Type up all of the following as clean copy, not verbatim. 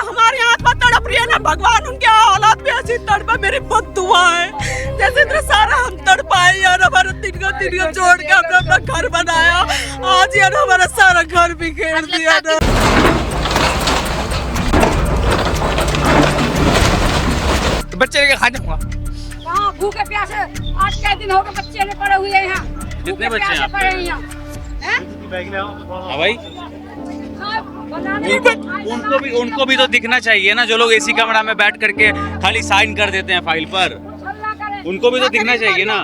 हमारे यहाँ पर तड़प रही है ना, भगवान उनके औलाद भी ऐसी तड़पे, मेरी बहुत दुआ है जैसे इतना सारा हम तड़पाए यार। हमारा दिन का छोड़ के हमने अपना घर बनाया, आज यार हमारा सारा घर भी घेर दिया ना। तो बच्चे लेके खा जाऊंगा। हाँ, भूखे प्यासे आज के दिन हो गए, बच्चे ने पड़े हुए हैं यहाँ। कितने बच्चे हैं पड़े हैं यहाँ? हाँ भाई, उनको भी तो दिखना चाहिए ना, जो लोग एसी कमरा में बैठ करके खाली साइन कर देते हैं फाइल पर, उनको भी तो दिखना चाहिए ना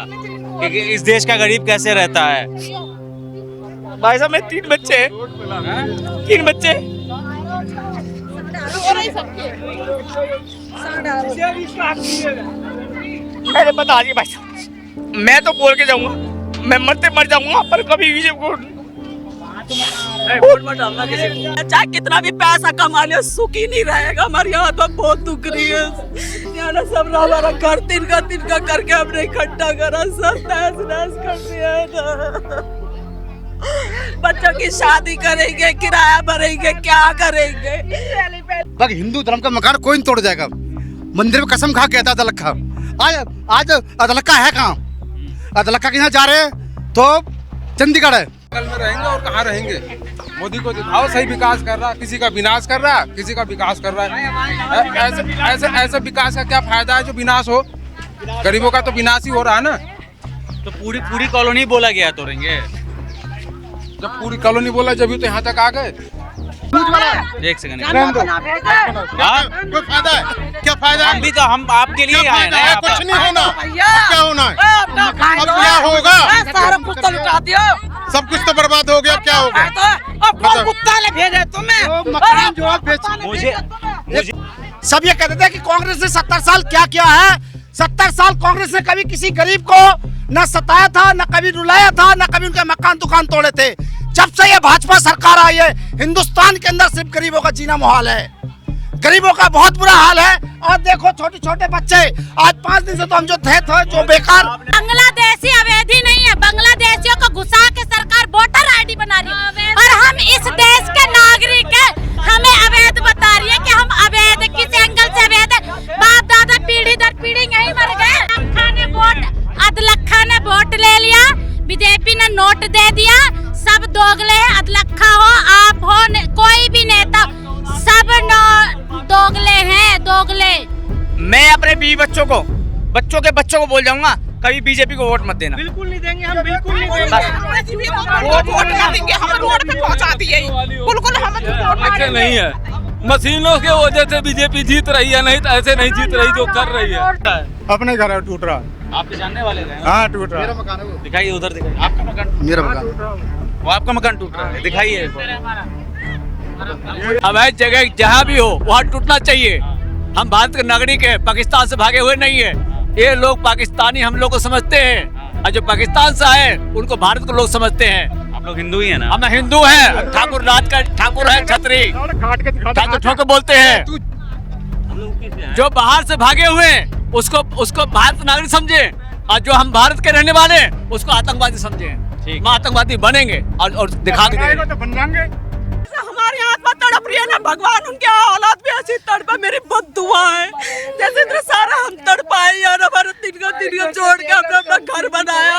कि इस देश का गरीब कैसे रहता है। भाई साहब, मैं 3 बच्चे हैं, 3 बच्चे। अरे बता दिए भाई साहब, मैं तो बोल के जाऊंगा, मैं मरते मर जाऊंगा, पर कभी भी चाहे कितना भी पैसा कमा ले सुख ही नहीं रहेगा। हमारे यहाँ तो बहुत दुख रही है यहाँ ना, सब हमारा घर तिनका करके हमने इकट्ठा करा, सब तहस नहस कर दिया ना। बच्चों की शादी करेंगे, किराया भरेंगे, क्या करेंगे? हिंदू धर्म का मकान कोई नहीं तोड़ जाएगा। मंदिर में कसम खा कहता अदलक्खा, आज अदलक्खा है कहाँ? अदलक्खा के यहाँ जा रहे हैं तो चंडीगढ़ है। में रहेंगे और कहाँ रहेंगे? मोदी को दिखाओ सही विकास कर रहा, किसी का विनाश कर रहा, किसी का विकास कर रहा है। ऐसे विकास का क्या फायदा है जो विनाश हो? गरीबों का तो विनाश ही हो रहा है ना। तो पूरी कॉलोनी बोला गया तोड़ेंगे। जब पूरी कॉलोनी बोला जब तो यहाँ तक आ गए। एक सेकंड, कोई फायदा है? क्या फायदा है? हम भी तो हम आपके लिए आए ना। कुछ नहीं होना, क्या होना है? अब क्या होगा? सारा कुछ तो लुटा दियो, सब कुछ तो बर्बाद हो गया, क्या होगा? अब कौन कुत्ता ने भेजे तुम्हें? मकान जो आप मुझे सब ये कहते थे कि कांग्रेस ने 70 साल क्या किया है। 70 साल कांग्रेस ने कभी किसी गरीब को न सताया था, न कभी रुलाया था, न कभी उनके मकान दुकान तोड़े थे। जब से ये भाजपा सरकार आई है, हिंदुस्तान के अंदर सिर्फ गरीबों का जीना मुहाल है, गरीबों का बहुत बुरा हाल है। और देखो छोटे बच्चे, आज 5 दिन से तो हम जो थे जो बेकार। बांग्लादेशी अवैधी नहीं है, बांग्लादेशियों को घुसा के सरकार वोटर आईडी बना रही है और हम इस देश के नागरिक हैं, हमें अवैध बता रही है कि हम अवैध, किस एंगल से अवैध है? बाप दादा पीढ़ी दर पीढ़ी यहीं मर गए। अदलक्खा ने वोट ले लिया, बीजेपी ने नोट दे दिया, सब दोगले हैं। अदलक्खा हो, आप हो, कोई भी नेता, सब दोगले हैं, दोगले। मैं अपने बीवी बच्चों को बोल जाऊंगा, कभी बीजेपी को वोट मत देना। बिल्कुल नहीं देंगे हम, बिल्कुल नहीं देंगे। वोट कर देंगे, हम रोड पे पहुंचा दिए, बिल्कुल हम ऐसे नहीं है। मशीनों के वजह से बीजेपी जीत रही है, नहीं तो ऐसे नहीं जीत रही जो कर रही है। अपने घर टूट रहा। आपके जानने वाले हैं? हाँ, टूट रहा। मेरा मकान है वो। दिखाइए, उधर दिखाइए। आपका मकान? मेरा मकान। वो आपका मकान टूट रहा है, दिखाइए। हमारी जगह जहाँ भी हो वहाँ टूटना चाहिए। हम भारत के नागरिक हैं, पाकिस्तान से भागे हुए नहीं है। ये लोग पाकिस्तानी हम लोग को समझते हैं, और जो पाकिस्तान से आए उनको भारत को लोग समझते हैं। आप लोग हिंदू ही है ना? हम हिंदू हैं, ठाकुर राज का ठाकुर है, छतरी ठाकुर ठोकर बोलते हैं। जो बाहर से भागे हुए हैं उसको भारत नागरिक समझे, और जो हम भारत के रहने वाले हैं उसको आतंकवादी समझे। हम आतंकवादी बनेंगे और दिखा देंगे। बन जाएंगे। हमारे यहाँ पर तड़प रही है ना, भगवान उनके औलाद भी ऐसी तड़पे, मेरी बहुत दुआ है जैसे इतना सारा हम तड़पाए यार। हमारा दिन का छोड़ के हमने अपना घर बनाया,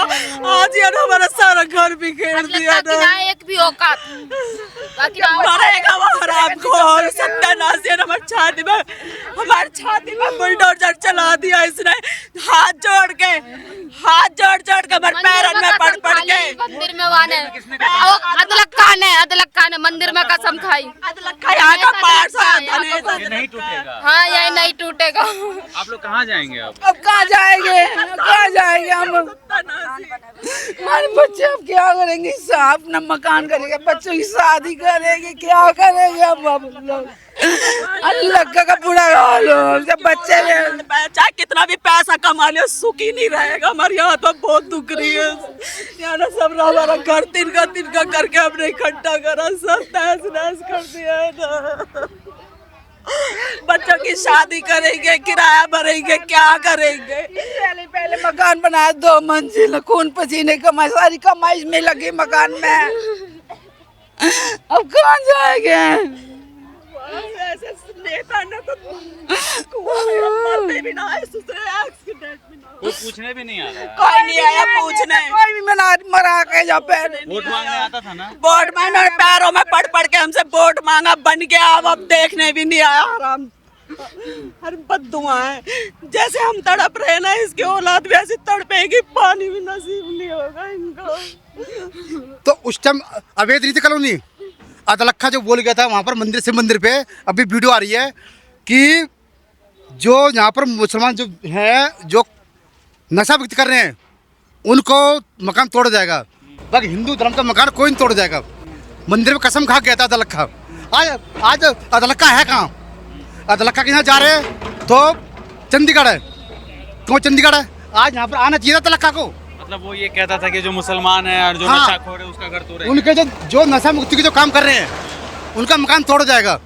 आज यार हमारा सारा घर भी घेर दिया ना। एक भी औकात मरेगा वो हरामखोर, सत्यानाश है। हमारी छाती में बुलडोजर चला दिया इसने, हाथ जोड़ के हमारे पैरों में पड़ के। मंदिर में वाने अदलक्खा ने मंदिर में कसम खाई। अदलक्खा यहाँ का पार्ट ये नहीं टूटेगा। हाँ, यही नहीं टूटेगा। आप लोग कहाँ जाएंगे अब? अब कहाँ जाएंगे हम? हमारे बच्चे अब क्या करेंगे? अपना मकान करेंगे, बच्चों की शादी करेंगे, क्या करेंगे अब लोग? अल्लाह का बुरा हाल हो। जब बच्चे चाहे कितना भी पैसा कमा ले सुख ही नहीं रहेगा। हमारे यहाँ तो बहुत दुख रही है यहाँ ना, सब हमारा घर तिनका करके हमने इकट्ठा करा, सब तहस नहस कर दिया है ना। बच्चों की शादी करेंगे, किराया भरेंगे, क्या करेंगे? पहले मकान बनाया 2 मंजिल, खून पसीने कमाई, सारी कमाई में लगी मकान में। अब कहाँ जाएंगे? ऐसे नेता कोई पूछने भी नहीं आ रहा है। कोई नहीं आया पूछने, कोई भी मरा के जा पहले वोट मांगने आता था ना। वोट मांगने पैरों में पड़ के हमसे वोट मांगा, बन गया, अब देखने भी नहीं आया। आराम हर बद्दुआ है, जैसे हम तड़प रहे ना इसकी औलाद भी ऐसी तड़पेगी, पानी भी नसीब नहीं होगा इनको। तो उस टाइम अवैध रीति कॉलोनी अदलखा जो बोल गया था वहाँ पर मंदिर से मंदिर पे, अभी वीडियो आ रही है कि जो यहाँ पर मुसलमान जो है जो नशा व्यक्त कर रहे हैं उनको मकान तोड़ जाएगा, बाकी हिंदू धर्म का मकान कोई नहीं तोड़ जाएगा। मंदिर में कसम खा गया था अदलखा। आज अदलखा है कहाँ? अदलखा के यहाँ जा रहे हैं तो चंडीगढ़ है, क्यों चंडीगढ़ है? आज यहाँ पर आना चाहिए था अदलखा को। मतलब वो ये कहता था कि जो मुसलमान है और जो हाँ। नशाखोर है उसका घर तोड़ेगा। उनके जो नशा मुक्ति के जो काम कर रहे हैं उनका मकान तोड़ जाएगा।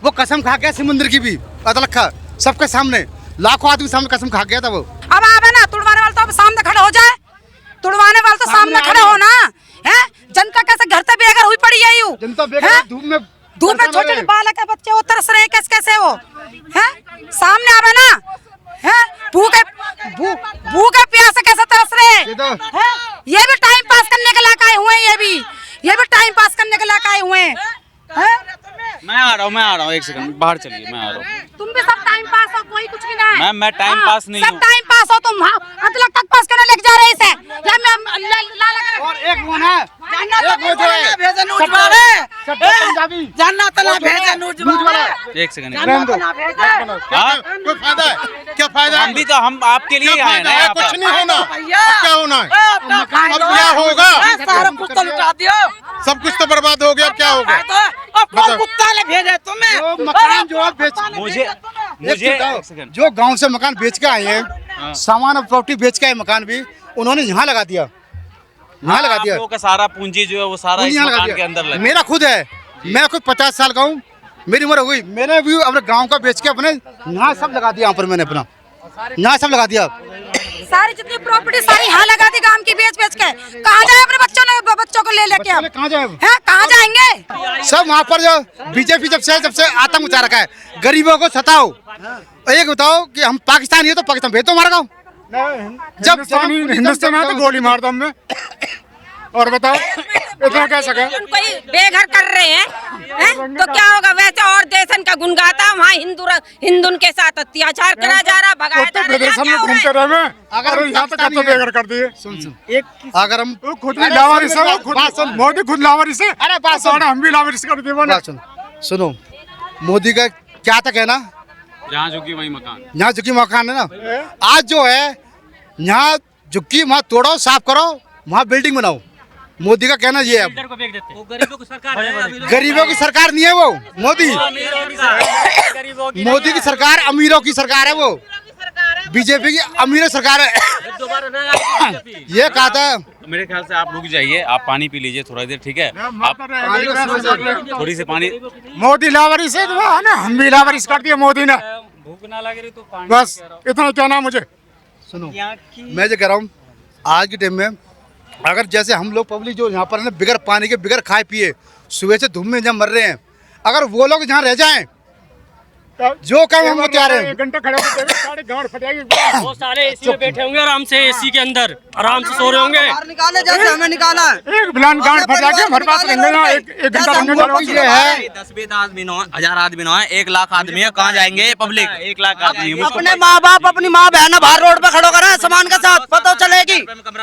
वो कसम खा गया शिव मंदिर की भी, अदलखा सबके सामने, लाखों आदमी सामने कसम खा गया था वो। अब आवे ना तुड़वाने वाला तो अब सामने खड़े हो जाए, तुड़वाने वाला तो सामने खड़े हो ना। है जनता कैसे घर से बेघर हुई पड़ी है? यू जनता बेघर धूप में छोटे छोटे बालक है, बच्चे वो तरस रहे हैं, कैसे कैसे वो है सामने आवे ना। है भूखे प्यासे कैसे तरस रहे हैं? ये भी टाइम पास करने के लायक आए हुए हैं, ये भी टाइम पास करने के लायक आए हुए हैं। मैं आ रहा हूँ 1 सेकंड, बाहर चलिए, मैं आ रहा हूँ। तुम भी सब टाइम पास हो, कोई कुछ नहीं है। मैं टाइम पास नहीं सब हूँ। टाइम पास हो तुम। अदलख तक पास करने लेके जा रहे हैं इसे। या मैं और एक वो है, एक वो जो है भेजे नूज वाले, पंजाबी जानना तो ना भेजे नूज वाले। 1 सेकंड। हाँ? कोई फायदा है? क्या फायदा है? हम भी तो हम आपके लिए आए ना यहाँ कुछ पर। नहीं होना। अब क्या होना है? अब क्या होगा? सारा कुछ तो लुटा दियो, सब कुछ तो बर्बाद हो गया। अब क्या होगा? अब कौन कुत्ता ने भेजे तुम्हें? जो मकान जो आप बेच मुझे एक सेकंड, जो गांव से मकान बेच के आए हैं, सामान और प्रॉपर्टी बेच के आए मकान भी, उन्होंने यहाँ लगा दिया, यहाँ लगा दिया। आप लोगों का सारा पूंजी जो है वो सारा इस यहाँ लगा मकान के अंदर दिया। लगा। मेरा खुद है, मैं खुद 50 साल का हूँ, मेरी उम्र हो गई, मैंने भी अपने गांव का बेच के अपने यहाँ सब लगा दिया। यहाँ पर मैंने अपना यहाँ सब लगा दिया। सारी जितनी प्रॉपर्टी सारी यहाँ लगा दी गांव की बेच बेच के। कहाँ जाए अपने बच्चों को ले लेके? अब कहाँ जाए? हैं कहाँ जाएंगे? सब वहाँ पर जो बीजेपी जब से आतंक मचा रखा है, गरीबों को सताओ। एक बताओ कि हम पाकिस्तानी है तो पाकिस्तान भेज दो हमारा गाँव। जब हिंदुस्तान में तो गोली मार दो हमने। और बताओ इतना कह सके? उनको ही बेघर कर रहे हैं, तो क्या होगा? वैसे और देशन का गुण गाता, वहाँ हिंदू के साथ अत्याचार करा जा रहा, भगाया जा रहा। प्रदेश हम घूमते रहे अगर यहाँ तक तो बेघर कर दिए। अगर हम खुद भी लावारिस है, मोदी खुद लावारिस है। अरे बात सुन, हम भी लावारिस कर दिए। बात सुनो, मोदी का क्या था कहना, जहाँ झुकी वही मकान, यहाँ झुकी मकान है ना। आज जो है यहाँ झुकी वहाँ तोड़ो, साफ करो, वहाँ बिल्डिंग बनाओ। मोदी का कहना ये है। गरीबों की सरकार है, गरीबों की सरकार नहीं है वो मोदी की सरकार अमीरों की सरकार है। वो बीजेपी की अमीरों सरकार है। ये कहा था। मेरे ख्याल से आप रुक जाइए, आप पानी पी लीजिए थोड़ा देर, ठीक है? आप थोड़ी सी पानी। मोदी लावारिस है ना, हम भी लावारिस कर दिए मोदी ने। भूख ना लग रही तो पानी। बस इतना कहना मुझे। सुनो, मैं जो कह रहा हूँ आज के टाइम में अगर जैसे हम लोग पब्लिक जो यहाँ पर है ना, बिगर पानी के बिगर खाए पिए सुबह से धूप में जहाँ मर रहे हैं, अगर वो लोग जहाँ रह जाएं जो काम हम तैयार हैं। 1 घंटा खड़े होते सारे गांड फटेगी। वो सारे एसी में बैठे होंगे, आराम से एसी के अंदर आराम से सो रहे होंगे। निकाले जैसे हमें निकाला। एक बिलान गांड फट जाके हमारे पास रहेंगे ना। 1 घंटा ये है 10-20 आदमी न 1000 आदमी न 1 लाख आदमी है, कहाँ जाएंगे पब्लिक? 1 लाख आदमी अपने माँ बाप अपनी माँ बहन बाहर रोड पे खड़ो करा सामान के साथ, पता चलेगी।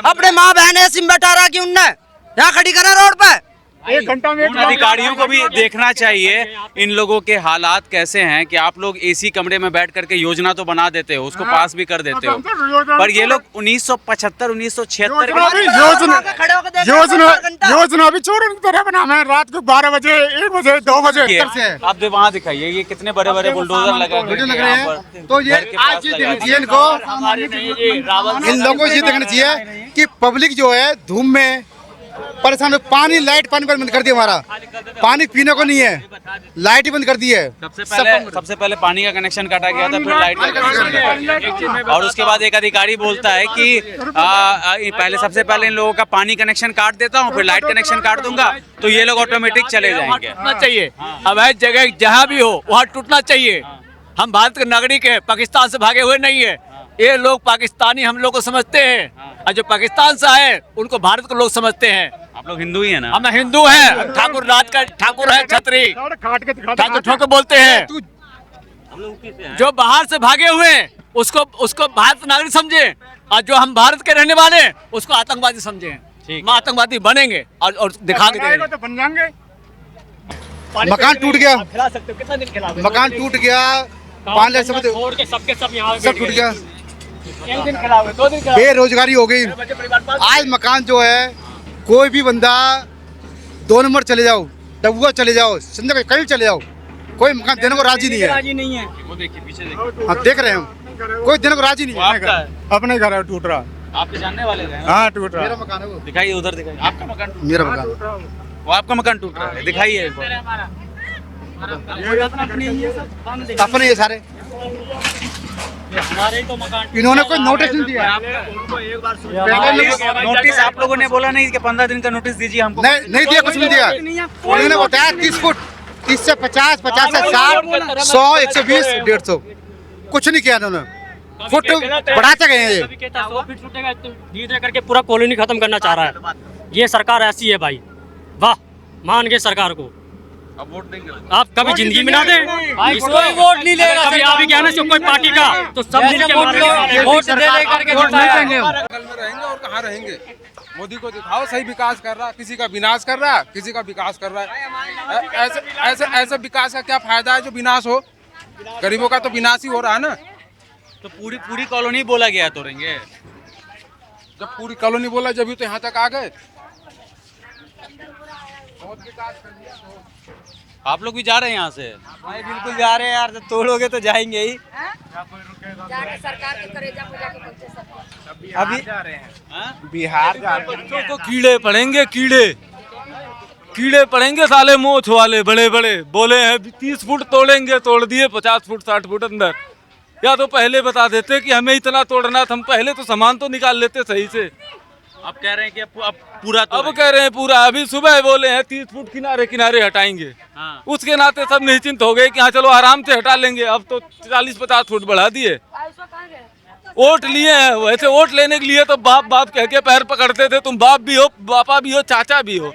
अपने माँ बहन ऐसी बैठा रहा कि उनने यहाँ खड़ी करा रोड पे। 1 घंटा में उन अधिकारियों को भी देखना चाहिए इन लोगों के हालात कैसे हैं कि आप लोग एसी कमरे में बैठ करके योजना तो बना देते हो, उसको पास भी कर देते हो, पर ये लोग 1975 1976 योजना भी चोरों की तरह बना है। रात को 12 बजे 1 बजे 2 बजे आप वहाँ दिखाइए, ये कितने बड़े बड़े बुलडोजर लगा लग रहे हैं। तो ये आज ये देखना चाहिए इनको, इन लोगों को ये देखना चाहिए कि पब्लिक जो है धूम में परेशान, पानी लाइट पानी बंद कर दिया, हमारा पानी पीने को नहीं है, लाइट ही बंद कर दी है। सबसे पहले पानी का कनेक्शन काटा गया था, फिर लाइट का कनेक्शन काटा गया। और उसके बाद एक अधिकारी बोलता है कि पहले सबसे पहले इन लोगों का पानी कनेक्शन काट देता हूँ, फिर लाइट कनेक्शन काट दूंगा तो ये लोग ऑटोमेटिक चले जाएंगे। टूटना चाहिए, अवैध जगह जहाँ भी हो वहाँ टूटना चाहिए। हम भारत के नागरिक हैं, पाकिस्तान से भागे हुए नहीं है। ये लोग पाकिस्तानी हम लोग को समझते हैं और जो पाकिस्तान से आए उनको भारत के लोग समझते हैं। आप लोग हिंदू ही है ना? हम हिंदू हैं, ठाकुर राज का ठाकुर है, छतरी ठाकुर ठोक बोलते हैं। जो बाहर से भागे हुए हैं उसको भारत नागरिक समझे और जो हम भारत के रहने वाले हैं उसको आतंकवादी समझे। हम आतंकवादी बनेंगे और दिखा के देंगे। तो बन जाएंगे। मकान टूट गया, खिला सकते हो, कितना दिन खिलाओगे? मकान टूट गया, 5 लाख सब छोड़ के सबके सब यहाँ सब टूट गया, एक दिन खिलाओगे, 2 दिन खिलाओगे? बेरोजगारी हो गई। बच्चे परिवार पाल- आज मकान जो है, कोई भी बंदा 2 नंबर चले जाओ, डबुआ चले जाओ, सिंध कहीं चले जाओ, कोई मकान देने को राजी नहीं है। वो देखिए पीछे देखिए। हाँ देख रहे हैं हम, कोई देने को राजी नहीं वो है। आपका है? अपने घर है टूट रहा। आपके जानने वाले हैं? हाँ टूट रहा। मेरा मकान है वो, दिखाइए, उधर दिखाइए। आपका मकान टूट मेरा मकान है। रहा है। वो आपका मकान टूट रहा है, दिखाइए एक बार। अपने ये सारे हमारे ही तो मकान इन्होंने कोई नोटिस नहीं दिया। नोटिस आप लोगों ने बोला नहीं कि 15 दिन का नोटिस दीजिए हमको? नहीं दिया, कुछ नहीं दिया। उन्होंने बताया 30 फुट, 30 से 50, 50 से 60, 100, 120, 150, कुछ नहीं किया इन्होंने। फुट बढ़ाते गए हैं ये। कभी कहता है 100 फीट छूटेगा, धीरे करके पूरा कॉलोनी खत्म करना चाह रहा है। ये सरकार ऐसी है भाई, वाह, मान गए सरकार को। अब वोट देंगे? आप कभी जिंदगी में ना दे, कोई वोट नहीं लेगा। कभी आप ही कहना चाहिए कोई पार्टी का तो सब मिलके मारेंगे। वोट दे करके वोट नहीं देंगे हम। जंगल में रहेंगे और कहाँ रहेंगे? मोदी को दिखाओ सही विकास कर रहा, किसी का विनाश कर रहा, किसी का विकास कर रहा है। ऐसे विकास का क्या फायदा है जो विनाश हो? गरीबों का तो विनाश ही हो रहा है ना। तो पूरी कॉलोनी बोला गया तोड़ेंगे। जब पूरी कॉलोनी बोला जब तो यहाँ तक आ गए। आप लोग भी जा रहे हैं यहाँ से? भाई बिल्कुल जा रहे हैं यार, जब तोड़ोगे तो जाएंगे ही। अभी बिहार जा रहे हैं। बच्चों को कीड़े पड़ेंगे, कीड़े पड़ेंगे साले मोछ वाले बड़े बड़े। बोले हैं 30 फुट तोड़ेंगे, तोड़ दिए 50 फुट 60 फुट अंदर। या तो पहले बता देते कि हमें इतना तोड़ना था, हम पहले तो सामान तो निकाल लेते सही से। अब कह रहे हैं कि अब पूरा अब कह रहे हैं पूरा। अभी सुबह बोले हैं 30 फुट किनारे किनारे हटाएंगे। हाँ। उसके नाते सब निश्चिंत हो गए कि हाँ चलो आराम से हटा लेंगे। अब तो 40-50 फुट बढ़ा दिए। वोट लिए हैं, वैसे वोट लेने के लिए तो बाप कह के पैर पकड़ते थे। तुम बाप भी हो, पापा भी हो, चाचा भी हो।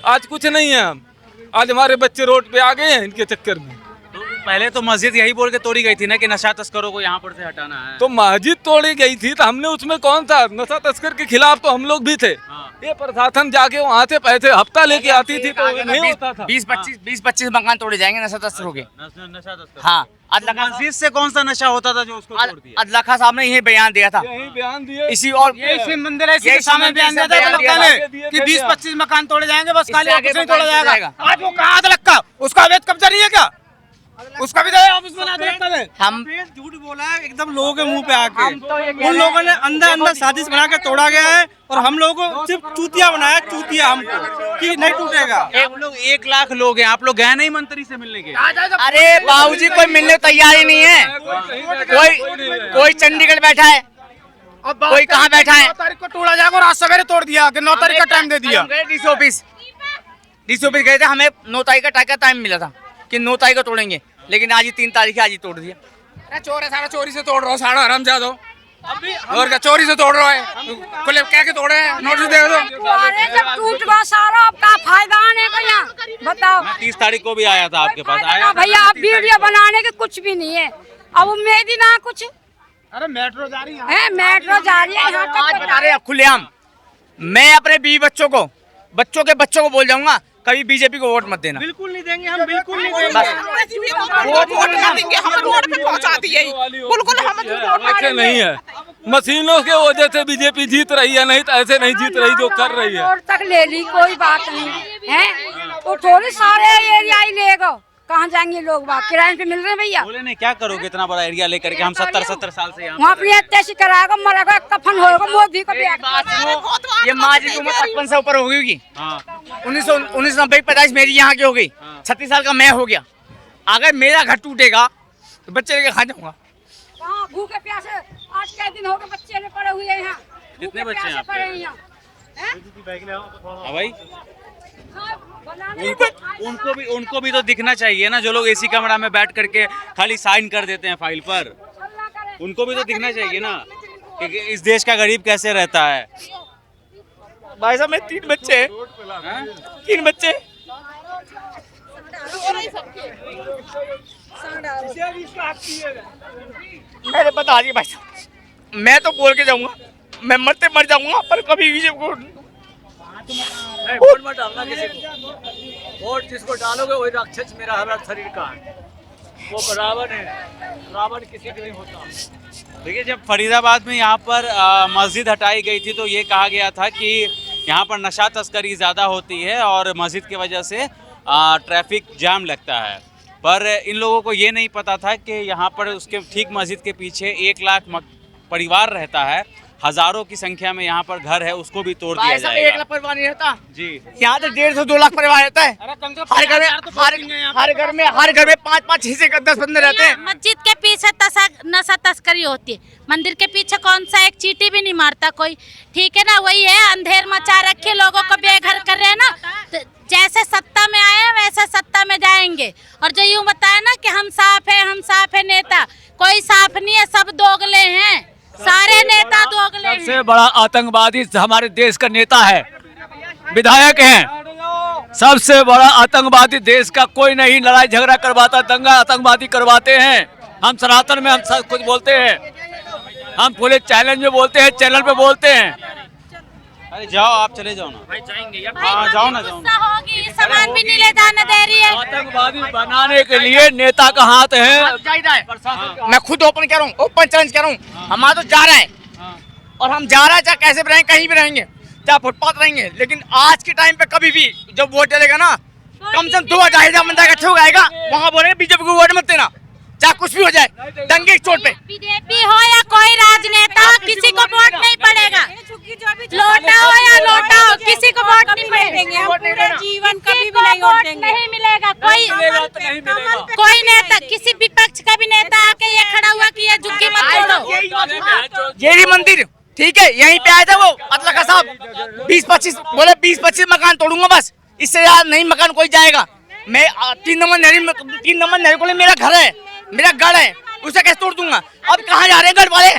आज कुछ नहीं है। हम आज हमारे बच्चे रोड पे आ गए हैं इनके चक्कर में। तो पहले तो मस्जिद यही बोल के तोड़ी गई थी ना कि नशा तस्करों को यहाँ पर से हटाना है। तो मस्जिद तोड़ी गई थी तो हमने उसमें कौन था? नशा तस्कर के खिलाफ तो हम लोग भी थे। ये प्रशासन जाके वहाँ से पैसे हफ्ता लेके आती थी तो नहीं होता था। 20-25 मकान तोड़े जाएंगे नशा तस्करों के। नशा तस्कर? हाँ, मस्जिद से कौन सा नशा होता था जो उसको तोड़ दिया? अदला खां साहब ने यही बयान दिया था। यही बयान दिए। इसी और इसी मंदिर है, इसी यही के सामने बयान दिया था कि 20-25 मकान तोड़े जाएंगे, बस खाली आगे कुछ नहीं तोड़ा जाएगा। जाएगा। आज वो कहाँ अदलक का, उसका अवैध कब्जा नहीं है क्या? उसका भी ऑफिस बना दिया। हम झूठ बोला है एकदम लोगों के मुंह पे आके। उन लोगों ने अंदर साजिश बना के तोड़ा गया है और हम लोगों को सिर्फ चूतिया बनाया, चूतिया हमको कि नहीं टूटेगा। हम लोग 1 लाख लोग हैं। आप लोग गए नहीं मंत्री से मिलने के? अरे बाबूजी कोई मिलने को तैयार ही नहीं है। कोई चंडीगढ़ बैठा है, कोई कहाँ बैठा है। 9 तारीख को तोड़ा जाएगा और आज सवेरे तोड़ दिया कि 9 तारीख का टाइम दे दिया। डीसी ऑफिस गए थे, हमें 9 तारीख का टाइम मिला था कि 9 तारीख को तोड़ेंगे, लेकिन आज ही 3 तारीख है, आज ही तोड़ दिया। अरे चोर है सारा, चोरी से तोड़ रहा हो सारा, हराम जादो। और क्या चोरी से तोड़ रहा है? खुले कह के तोड़े हैं, नोटिस दे दो। अरे जब टूट गया सारा, आपका फायदा आने का यहाँ बताओ। मैं 30 तारीख को भी आया था आपके पास। आया था? भैया आप वीडियो बनाने के कुछ भी नहीं है। अब उम्मीद ही ना कुछ अरे मेट्रो जा रही है, मेट्रो जा रही है यहाँ आज तक। बता रहे हैं खुलेआम, मैं अपने बीवी बच्चों को बोल जाऊंगा कभी बीजेपी को वोट मत देना। बिल्कुल नहीं देंगे हम, बिल्कुल नहीं देंगे। वोट देंगे, हम रोड पे पहुंचा दिए। बिल्कुल हम ऐसे नहीं है। मशीनों के वजह से बीजेपी जीत रही है, नहीं तो ऐसे नहीं जीत रही जो कर रही है। रोड तक ले ली, कोई बात नहीं है। तो थोड़ी सारे एरिया ही लेगा, कहाँ जाएंगे लोग? बात किराए पे मिल रहे हैं भैया। बोले नहीं क्या करोगे इतना बड़ा एरिया लेकर के? हम 70 साल से यहाँ वहाँ अपनी अत्याचार कराएगा, मरेगा, कफन होगा, मोदी को भी ये माँ जी की उम्र 55 से ऊपर हो गई। 1990-50 मेरी यहाँ की हो गई, 36 साल का मैं हो गया। अगर मेरा घर टूटेगा तो बच्चे लेके खा जाऊंगा। कहाँ भूखे प्यासे आज के दिन हो गए, बच्चे ने पड़े हुए हैं यहाँ। कितने बच्चे हैं प्यासे आपके? पड़े हैं यहाँ। हाँ भाई उनको भी तो दिखना चाहिए ना, जो लोग एसी कमरा में बैठ करके खाली साइन कर देते हैं फाइल पर। उनको भी तो दिखना चाहिए ना कि इस देश का गरीब कैसे रहता है। भाई साहब मेरे 3 बच्चे हैं, 3 बच्चे। मैंने बता दिया भाई साहब, मैं तो बोल के जाऊंगा, मैं मरते मर जाऊंगा, पर कभी भी वोट मत डालना किसी को। वोट जिसको डालोगे वही राक्षस मेरा हरा शरीर का है, वो रावण है, रावण किसी का नहीं होता। देखिए, जब फरीदाबाद में यहाँ पर मस्जिद हटाई गई थी तो ये कहा गया था कि यहाँ पर नशा तस्करी ज़्यादा होती है और मस्जिद की वजह से ट्रैफिक जाम लगता है। पर इन लोगों को ये नहीं पता था कि यहाँ पर उसके ठीक मस्जिद के पीछे 1 लाख परिवार रहता है, हजारों की संख्या में यहाँ पर घर है, उसको भी तोड़ दिया जाएगा। 1 लाख परिवार नहीं रहता जी, यहाँ तो 1.5 से 2 लाख परिवार रहता है। हर घर में 5-5 हिस्से 10 बंदे रहते हैं। मस्जिद के पीछे नशा तस्करी होती है, मंदिर के पीछे कौन सा एक चींटी भी नहीं मारता कोई, ठीक है ना। वही है, अंधेर मचा रखे, लोगों को बेघर कर रहे हैं ना। तो जैसे सत्ता में आए हैं वैसे सत्ता में जाएंगे। और जो यूँ बताया ना कि हम साफ है नेता, कोई साफ नहीं है, सब दोगले हैं, सारे नेता दोगले हैं। सबसे बड़ा आतंकवादी हमारे देश का नेता है, विधायक हैं। सबसे बड़ा आतंकवादी देश का कोई नहीं, लड़ाई झगड़ा करवाता, दंगा आतंकवादी करवाते हैं। हम सनातन में हम सब कुछ बोलते हैं, हम पूरे चैलेंज में बोलते हैं, चैनल पे बोलते हैं। अरे जाओ, आप चले जाओ ना भाई, जाएंगे हाँ जाओ ना, जाओ ना। होगी, सामान भी नहीं ले जाने दे रही है। आतंकवादी बनाने के लिए नेता का हाथ है। मैं खुद ओपन कह रहा हूँ, ओपन चैलेंज कर रहा हूँ। हमारा तो जा रहा है और हम जा रहे हैं, चाहे कैसे भी रहेंगे, कहीं भी रहेंगे, चाहे फुटपाथ रहेंगे, लेकिन आज के टाइम पे कभी भी जब वोट डलेगा ना, कम से कम 2000 बंदा इकट्ठे हो जाएगा, वहाँ बोलेंगे बीजेपी को वोट मत देना, चाहे कुछ भी हो जाए, दंगे की चोट पे। बीजेपी हो या कोई राजनेता, किसी को वोट नहीं पड़ेगा। लोटा हो या लोटा हो, किसी को वोट नहीं पड़ेगा। पूरे जीवन कभी भी नहीं मिलेगा। कोई नेता, किसी विपक्ष का भी नेता आके ये खड़ा हुआ कि ये झुग्गी मत तोड़ो। ये मंदिर ठीक है, यहीं पे आया था वो अतलखा साहब, 20-25 बोले 20-25 मकान तोड़ूंगा बस, इससे ज्यादा नहीं मकान कोई जाएगा। मैं 3 नंबर नहरी को मेरा घर है, मेरा गढ़ है, उसे कैसे तोड़ दूंगा। अब कहाँ जा रहे हैं गढ़ वाले?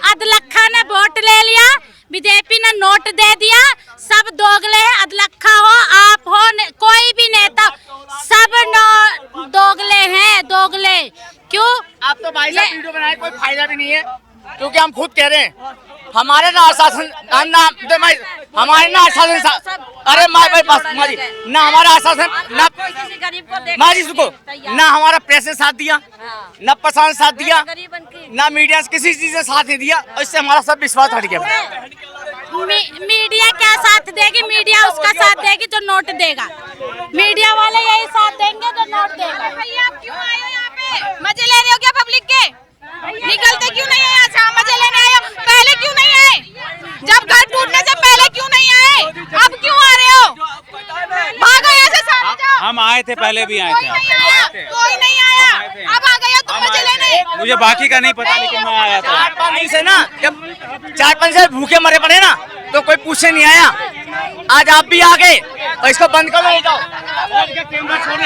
अदलखा ने वोट ले लिया, बीजेपी ने नोट दे दिया, सब दोगले हैं। अदलखा हो, आप हो, कोई भी नेता, सब दोगले हैं, दोगले। क्यों? आप तो भाई साहब वीडियो बनाए, कोई फायदा भी नहीं है, क्योंकि हम खुद कह रहे हैं हमारे ना आश्वासन हमारे ना आश्वासन, अरे भाई पास ना हमारा आश्वासन, ना माजी सुको, ना हमारा प्रेस ने साथ दिया, ना प्रशासन साथ दिया, ना मीडिया किसी चीज ने साथ नहीं दिया, और इससे हमारा सब विश्वास हट गया। मीडिया क्या साथ देगी? मीडिया उसका साथ देगी जो नोट देगा, मीडिया वाले यही साथ देंगे जो नोट देगा। भैया आप क्यों आए हो यहाँ पे? मजे ले रहे हो क्या पब्लिक के? निकलते क्यों नहीं है यहाँ से? मजे लेने आए हो, पहले क्यों नहीं आए? जब घर टूटने से पहले क्यों नहीं आए? अब क्यों आ रहे हो? भागो यहाँ से सारे जाओ। हम आए थे, पहले भी आए थे। कोई नहीं आया, अब आ गए तुम मजे लेने। मुझे बाकी का नहीं पता, लेकिन मैं आया था। 4-5 से ना, जब 4-5 से भूखे मरे पड़े ना, तो कोई पूछने नहीं आया। आज आप भी आ गए और इसको बंद करो, ले जाओ,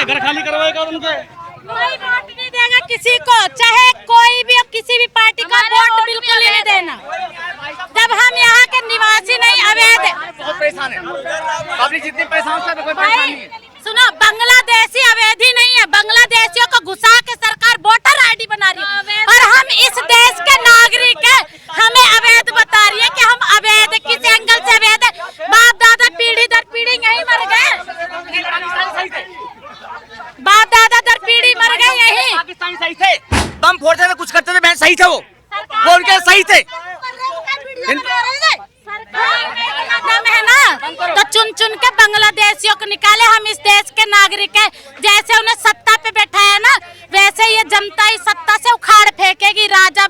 घर खाली करवाएगा उनके। कोई वोट नहीं देगा किसी को, चाहे कोई भी, किसी भी पार्टी का वोट बिल्कुल नहीं देना। जब हम यहाँ के निवासी नहीं, अवैध बहुत परेशान है पब्लिक, जितनी परेशान है कोई परेशान नहीं है। सुनो, बांग्लादेशी अवैधी नहीं है, बांग्लादेशियों को घुसा के सरकार वोटर आईडी बना रही है, और हम इस देश के नागरिक हैं, हमें अवैध बता रही है कि हम अवैध, किस एंगल से अवैध है? बाप दादा पीढ़ी दर पीढ़ी यही मर गए, बाप दादा दर पीढ़ी मर गए यही। पाकिस्तानी सही थे, बम फोड़ते थे, कुछ करते थे, बहन सही थे, वो उनके सही थे। दम है ना, तो चुन चुन के बांग्लादेशियों को निकाले। हम इस देश के नागरिक हैं, जैसे उन्हें सत्ता पे बैठाया ना, वैसे ये जनता ही सत्ता से उखाड़ फेंकेगी। राजा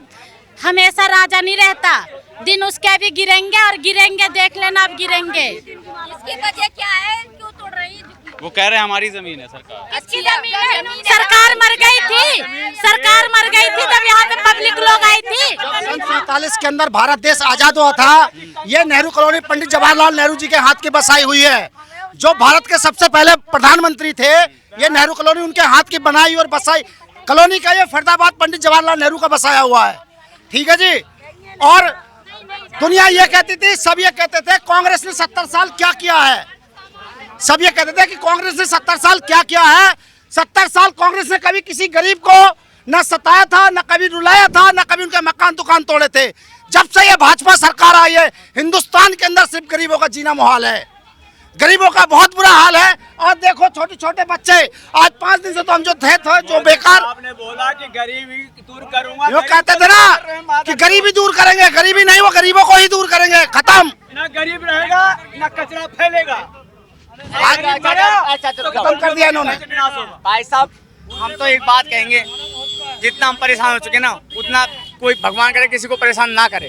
हमेशा राजा नहीं रहता, दिन उसके भी गिरेंगे, और गिरेंगे, देख लेना अब गिरेंगे। इसकी वजह क्या है? क्यों तोड़ रही है? वो कह रहे हैं हमारी जमीन है सरकार। किसकी जमीन है? सरकार मर गई थी, सरकार मर गई थी जब यहाँ पे पब्लिक लोग आई थी। 1947 के अंदर भारत देश आजाद हुआ था, ये नेहरू कॉलोनी पंडित जवाहरलाल नेहरू जी के हाथ की बसाई हुई है। जो भारत के सबसे पहले प्रधानमंत्री थे, ये नेहरू कॉलोनी उनके हाथ की बनाई और बसाई कॉलोनी का ये फरीदाबाद पंडित जवाहरलाल नेहरू का बसाया हुआ है। ठीक है जी। और दुनिया ये कहती थी, सब ये कहते थे कांग्रेस ने 70 साल क्या किया है। सब ये कहते थे कि कांग्रेस ने 70 साल क्या किया है। 70 साल कांग्रेस ने कभी किसी गरीब को न सताया था, न कभी रुलाया था, न कभी उनके मकान दुकान तोड़े थे। जब से ये भाजपा सरकार आई है, हिंदुस्तान के अंदर सिर्फ गरीबों का जीना मुहाल है, गरीबों का बहुत बुरा हाल है। और देखो छोटे छोटे बच्चे, आज 5 दिन से तो हम जो थे जो बेकार, आपने बोला कि गरीबी दूर करूंगा, जो कहते थे ना कि गरीबी दूर करेंगे, गरीबी नहीं, वो गरीबों को ही दूर करेंगे। खत्म, ना गरीब रहेगा ना कचरा फैलेगा। खत्म कर दिया इन्होंने। भाई साहब, हम तो एक बात कहेंगे, जितना हम परेशान हो चुके ना, उतना कोई भगवान करे किसी को परेशान ना करे।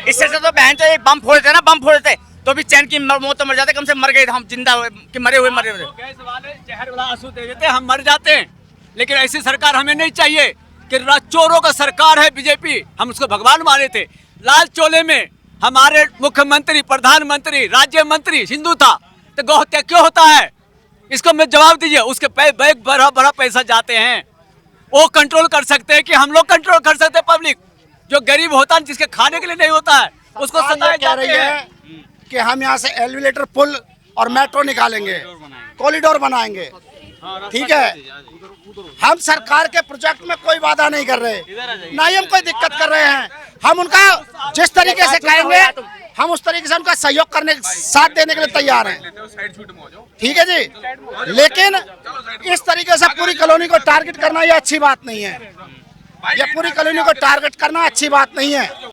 इससे तो बहन तो एक बम फोड़ते ना, बम फोड़ते तो भी चैन की मौत तो मर जाते, कम से मर गए हम, जिंदा कि मरे हुए मरे हुए। गैस वाले जहर वाला आंसू दे देते, हम मर जाते हैं। लेकिन ऐसी सरकार हमें नहीं चाहिए कि चोरों का सरकार है बीजेपी। हम उसको भगवान माने थे। लाल चोले में हमारे मुख्यमंत्री, प्रधानमंत्री, राज्य मंत्री हिंदू था, तो गौ हत्या क्यों होता है? इसको मैं जवाब दीजिए। उसके बैग बड़ा बड़ा पैसा जाते हैं, वो कंट्रोल कर सकते हैं कि हम लोग कंट्रोल कर सकते हैं? पब्लिक जो गरीब होता है, जिसके खाने के लिए नहीं होता है, उसको सताया जा रही है कि हम यहाँ से एलिवेटर पुल और मेट्रो निकालेंगे, कॉरिडोर बनाएंगे। ठीक है, हम सरकार के प्रोजेक्ट में कोई वादा नहीं कर रहे, ना ही हम कोई दिक्कत कर रहे हैं। हम उनका जिस तरीके से कहेंगे, हम उस तरीके से उनका सहयोग करने, साथ देने के लिए तैयार हैं। ठीक है जी। लेकिन इस तरीके से पूरी कॉलोनी को टारगेट करना ये अच्छी बात नहीं है। ये पूरी कॉलोनी को टारगेट करना अच्छी बात नहीं है।